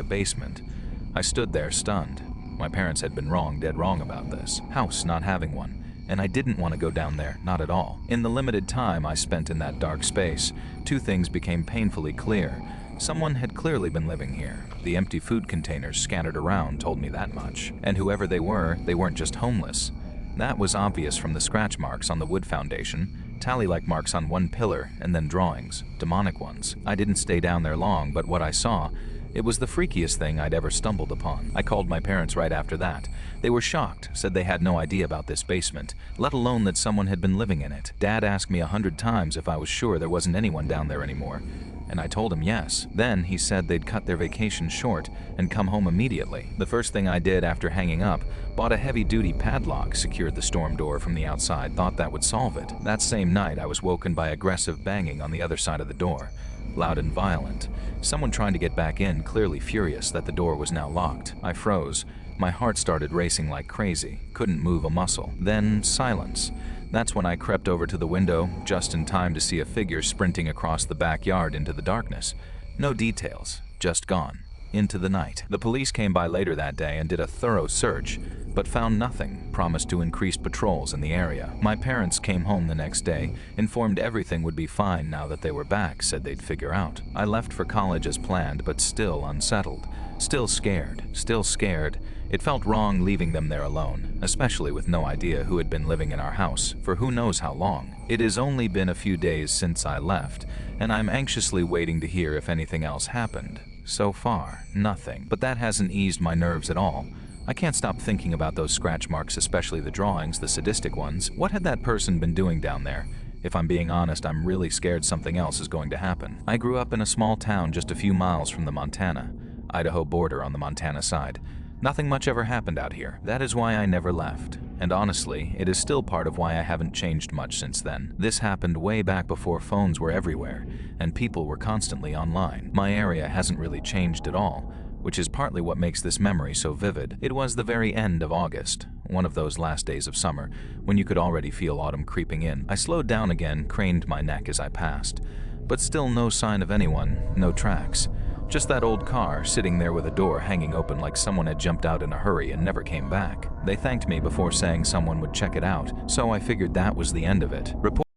a basement. I stood there stunned. My parents had been wrong, dead wrong about this house not having one, and I didn't want to go down there, not at all. In the limited time I spent in that dark space, two things became painfully clear. Someone had clearly been living here. The empty food containers scattered around told me that much. And whoever they weren't just homeless. That was obvious from the scratch marks on the wood foundation, tally-like marks on one pillar, and then drawings, demonic ones. I didn't stay down there long, but what I saw, it was the freakiest thing I'd ever stumbled upon. I called my parents right after that. They were shocked, said they had no idea about this basement, let alone that someone had been living in it. Dad asked me 100 times if I was sure there wasn't anyone down there anymore, and I told him yes. Then he said they'd cut their vacation short and come home immediately. The first thing I did after hanging up, bought a heavy-duty padlock, secured the storm door from the outside, thought that would solve it. That same night I was woken by aggressive banging on the other side of the door. Loud and violent. Someone trying to get back in, clearly furious that the door was now locked. I froze. My heart started racing like crazy. Couldn't move a muscle. Then silence. That's when I crept over to the window, just in time to see a figure sprinting across the backyard into the darkness. No details, just gone. Into the night. The police came by later that day and did a thorough search, but found nothing, promised to increase patrols in the area. My parents came home the next day, informed everything would be fine now that they were back, said they'd figure out. I left for college as planned, but still unsettled. Still scared. It felt wrong leaving them there alone, especially with no idea who had been living in our house for who knows how long. It has only been a few days since I left, and I'm anxiously waiting to hear if anything else happened. So far, nothing. But that hasn't eased my nerves at all. I can't stop thinking about those scratch marks, especially the drawings, the sadistic ones. What had that person been doing down there? If I'm being honest, I'm really scared something else is going to happen. I grew up in a small town just a few miles from the Montana-Idaho border on the Montana side. Nothing much ever happened out here. That is why I never left. And honestly, it is still part of why I haven't changed much since then. This happened way back before phones were everywhere, and people were constantly online. My area hasn't really changed at all, which is partly what makes this memory so vivid. It was the very end of August, one of those last days of summer, when you could already feel autumn creeping in. I slowed down again, craned my neck as I passed. But still no sign of anyone, no tracks. Just that old car sitting there with a door hanging open like someone had jumped out in a hurry and never came back. They thanked me before saying someone would check it out, so I figured that was the end of it.